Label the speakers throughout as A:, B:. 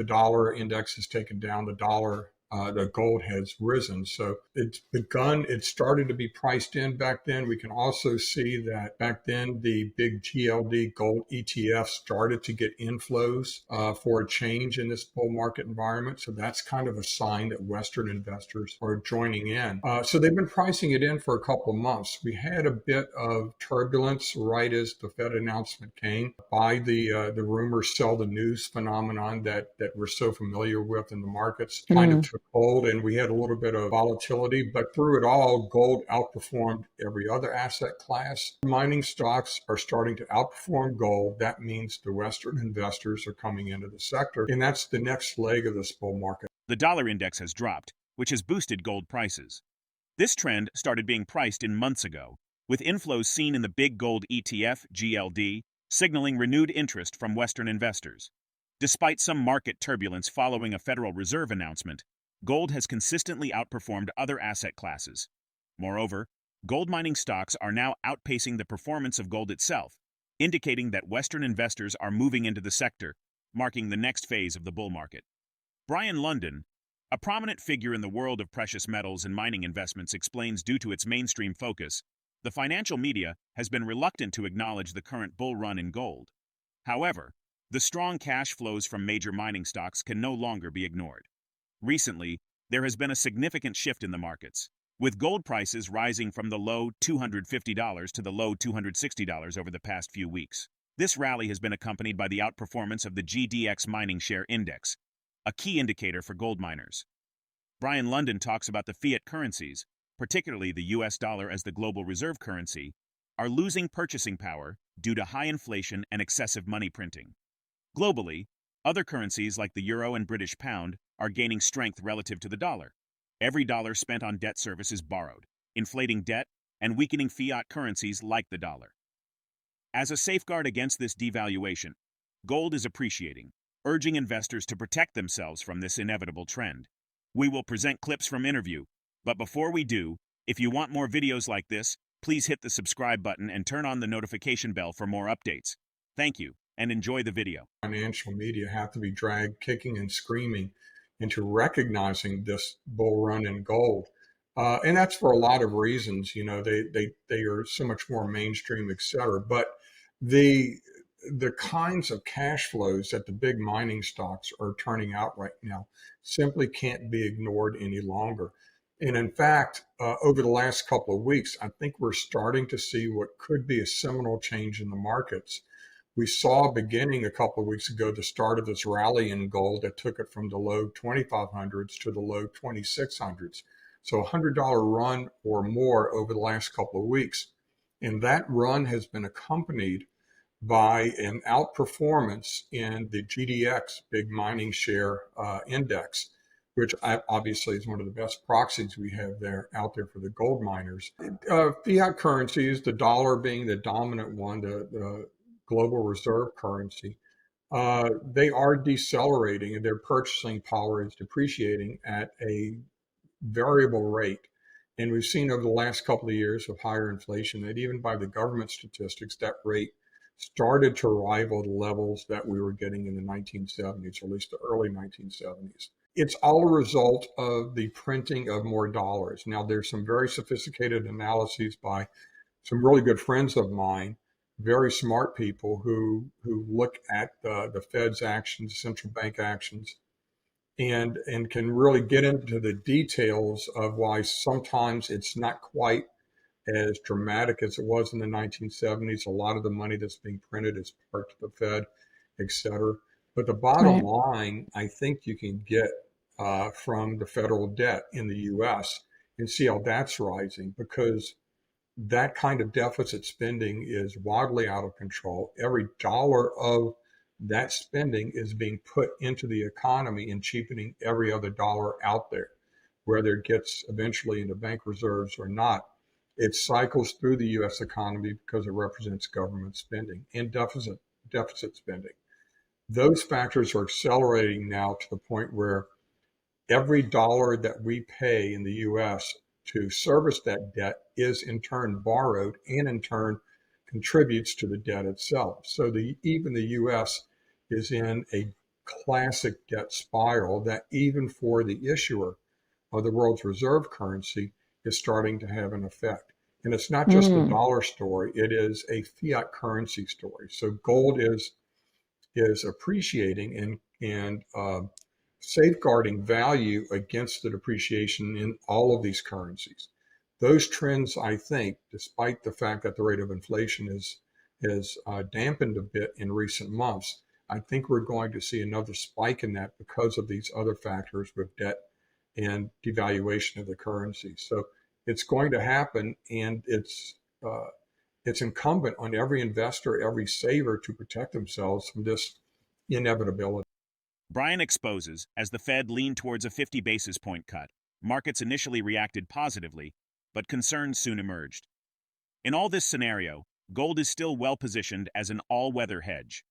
A: the dollar index has taken down, the gold has risen. So it started to be priced in back then. We can also see that back then, the big GLD gold ETF started to get inflows for a change in this bull market environment. So that's kind of a sign that Western investors are joining in. So they've been pricing it in for a couple of months. We had a bit of turbulence right as the Fed announcement came by the rumor sell the news phenomenon that we're so familiar with in the markets kind of took hold, and we had a little bit of volatility, but through it all, gold outperformed every other asset class. Mining stocks are starting to outperform gold. That means the Western investors are coming into the sector, and that's the next leg of this bull market.
B: The dollar index has dropped, which has boosted gold prices. This trend started being priced in months ago, with inflows seen in the big gold ETF, GLD, signaling renewed interest from Western investors. Despite some market turbulence following a Federal Reserve announcement, gold has consistently outperformed other asset classes. Moreover, gold mining stocks are now outpacing the performance of gold itself, indicating that Western investors are moving into the sector, marking the next phase of the bull market. Brien Lundin, a prominent figure in the world of precious metals and mining investments, explains due to its mainstream focus, the financial media has been reluctant to acknowledge the current bull run in gold. However, the strong cash flows from major mining stocks can no longer be ignored. Recently, there has been a significant shift in the markets, with gold prices rising from the low $250 to the low $260 over the past few weeks. This rally has been accompanied by the outperformance of the GDX mining share index, a key indicator for gold miners. Brien Lundin talks about the fiat currencies, particularly the US dollar as the global reserve currency, are losing purchasing power due to high inflation and excessive money printing. Globally, other currencies like the euro and British pound are gaining strength relative to the dollar. Every dollar spent on debt service is borrowed, inflating debt and weakening fiat currencies like the dollar. As a safeguard against this devaluation, gold is appreciating, urging investors to protect themselves from this inevitable trend. We will present clips from interview, but before we do, if you want more videos like this, please hit the subscribe button and turn on the notification bell for more updates. Thank you, and enjoy the video.
A: Financial media have to be dragged kicking and screaming into recognizing this bull run in gold. And that's for a lot of reasons. You know, they are so much more mainstream, et cetera. But the kinds of cash flows that the big mining stocks are turning out right now simply can't be ignored any longer. And in fact, over the last couple of weeks, I think we're starting to see what could be a seminal change in the markets. We saw beginning a couple of weeks ago the start of this rally in gold that took it from the low 2500s to the low 2600s. So a $100 run or more over the last couple of weeks. And that run has been accompanied by an outperformance in the GDX, big mining share index, which obviously is one of the best proxies we have out there for the gold miners. Fiat currencies, the dollar being the dominant one, the global reserve currency, they are decelerating and their purchasing power is depreciating at a variable rate. And we've seen over the last couple of years of higher inflation that even by the government statistics, that rate started to rival the levels that we were getting in the 1970s, or at least the early 1970s. It's all a result of the printing of more dollars. Now, there's some very sophisticated analyses by some really good friends of mine, very smart people who look at the Fed's actions, central bank actions, and can really get into the details of why sometimes it's not quite as dramatic as it was in the 1970s. A lot of the money that's being printed is parked to the Fed, et cetera. But the bottom line, I think you can get from the federal debt in the U.S. and see how that's rising, because that kind of deficit spending is wildly out of control. Every dollar of that spending is being put into the economy and cheapening every other dollar out there, whether it gets eventually into bank reserves or not. It cycles through the U.S. economy because it represents government spending and deficit spending. Those factors are accelerating now to the point where every dollar that we pay in the U.S. to service that debt is in turn borrowed and in turn contributes to the debt itself. So even the U.S. is in a classic debt spiral that even for the issuer of the world's reserve currency is starting to have an effect. And it's not just a dollar story, it is a fiat currency story. So gold is appreciating and safeguarding value against the depreciation in all of these currencies. Those trends, I think, despite the fact that the rate of inflation is dampened a bit in recent months, I think we're going to see another spike in that because of these other factors with debt and devaluation of the currency. So it's going to happen, and it's incumbent on every investor, every saver to protect themselves from this inevitability.
B: Brien exposes, as the Fed leaned towards a 50 basis point cut, markets initially reacted positively, but concerns soon emerged. In all this scenario, gold is still well positioned as an all-weather hedge.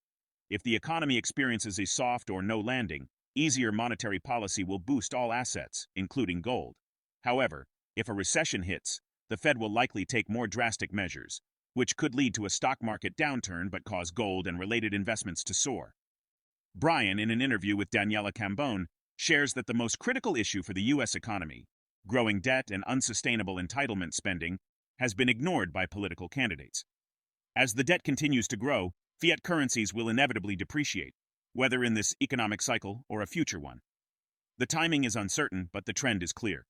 B: If the economy experiences a soft or no landing, easier monetary policy will boost all assets, including gold. However, if a recession hits, the Fed will likely take more drastic measures, which could lead to a stock market downturn but cause gold and related investments to soar. Brien, in an interview with Daniela Cambone, shares that the most critical issue for the U.S. economy, growing debt and unsustainable entitlement spending, has been ignored by political candidates. As the debt continues to grow, fiat currencies will inevitably depreciate, whether in this economic cycle or a future one. The timing is uncertain, but the trend is clear.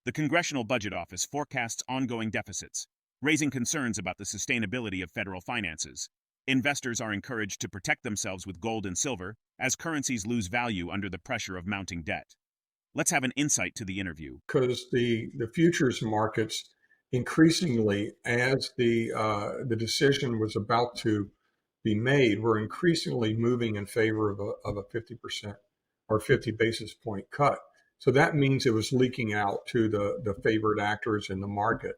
B: The Congressional Budget Office forecasts ongoing deficits, raising concerns about the sustainability of federal finances. Investors are encouraged to protect themselves with gold and silver as currencies lose value under the pressure of mounting debt. Let's have an insight to the interview.
A: Because the futures markets increasingly, as the decision was about to be made, were increasingly moving in favor of a 50% or 50 basis point cut. So that means it was leaking out to the favored actors in the market.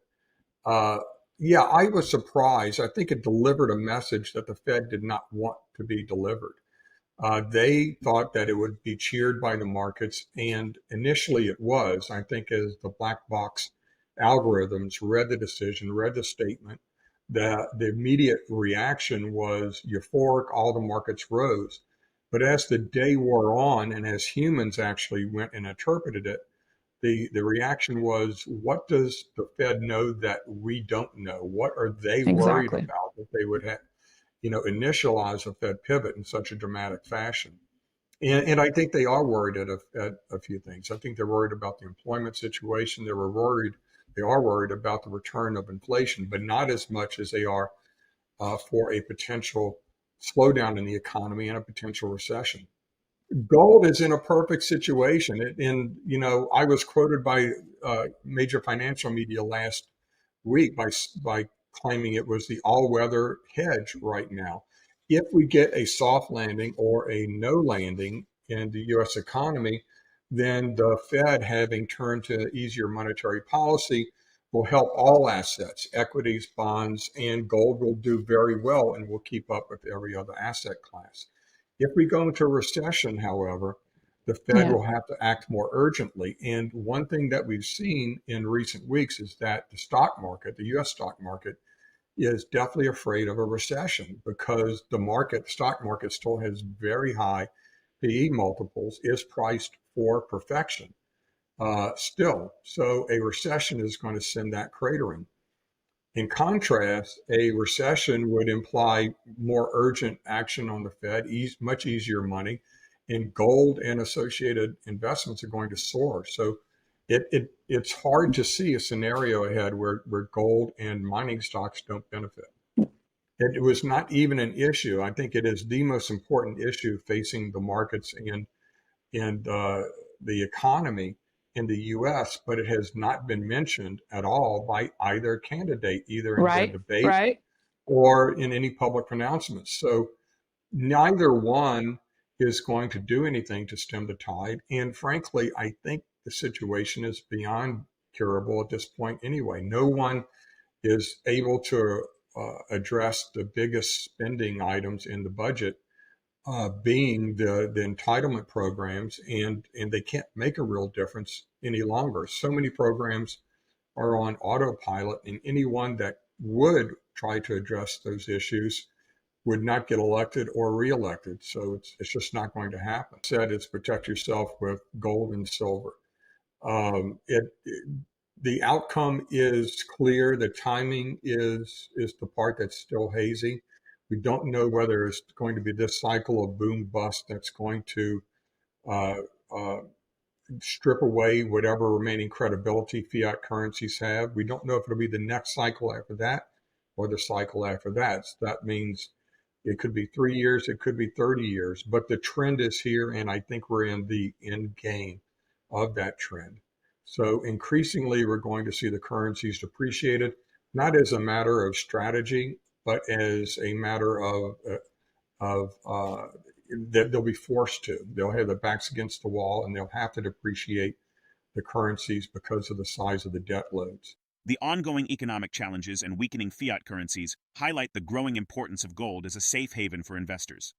A: Uh, yeah, I was surprised. I think it delivered a message that the Fed did not want to be delivered. They thought that it would be cheered by the markets, and initially it was. I think as the black box algorithms read the decision, read the statement, the immediate reaction was euphoric, all the markets rose. But as the day wore on, and as humans actually went and interpreted it, the reaction was, what does the Fed know that we don't know? What are they worried
C: Exactly.
A: about that they would have, initialize a Fed pivot in such a dramatic fashion? And I think they are worried at a few things. I think they're worried about the employment situation. They are worried about the return of inflation, but not as much as they are for a potential slowdown in the economy and a potential recession. Gold is in a perfect situation. I was quoted by major financial media last week by claiming it was the all-weather hedge right now. If we get a soft landing or a no landing in the U.S. economy, then the Fed, having turned to easier monetary policy, will help all assets, equities, bonds, and gold will do very well and will keep up with every other asset class. If we go into a recession, however, the Fed
C: Yeah.
A: will have to act more urgently. And one thing that we've seen in recent weeks is that the stock market, the US stock market, is definitely afraid of a recession because the stock market still has very high PE multiples, is priced for perfection still. So a recession is going to send that cratering. In contrast, a recession would imply more urgent action on the Fed, much easier money, and gold and associated investments are going to soar. So it's hard to see a scenario ahead where gold and mining stocks don't benefit. It was not even an issue. I think it is the most important issue facing the markets and the economy in the US, but it has not been mentioned at all by either candidate, either in their
C: Right.
A: debate
C: Right.
A: or in any public pronouncements. So neither one is going to do anything to stem the tide. And frankly, I think the situation is beyond curable at this point anyway. No one is able to address the biggest spending items in the budget, being the entitlement programs, and they can't make a real difference any longer. So many programs are on autopilot, and anyone that would try to address those issues would not get elected or reelected. So it's just not going to happen. Said it's protect yourself with gold and silver. The outcome is clear. The timing is the part that's still hazy. We don't know whether it's going to be this cycle of boom bust that's going to uh, uh, strip away whatever remaining credibility fiat currencies have. We don't know if it'll be the next cycle after that or the cycle after that. So that means it could be 3 years, it could be 30 years, but the trend is here, and I think we're in the end game of that trend. So increasingly, we're going to see the currencies depreciated, not as a matter of strategy, but as a matter of that they'll be forced to. They'll have their backs against the wall, and they'll have to depreciate the currencies because of the size of the debt loads.
B: The ongoing economic challenges and weakening fiat currencies highlight the growing importance of gold as a safe haven for investors.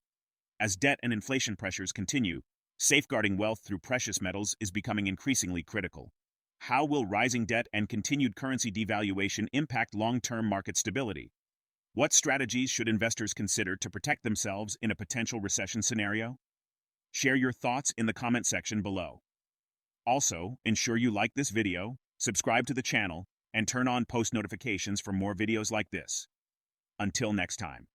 B: As debt and inflation pressures continue, safeguarding wealth through precious metals is becoming increasingly critical. How will rising debt and continued currency devaluation impact long-term market stability? What strategies should investors consider to protect themselves in a potential recession scenario? Share your thoughts in the comment section below. Also, ensure you like this video, subscribe to the channel, and turn on post notifications for more videos like this. Until next time.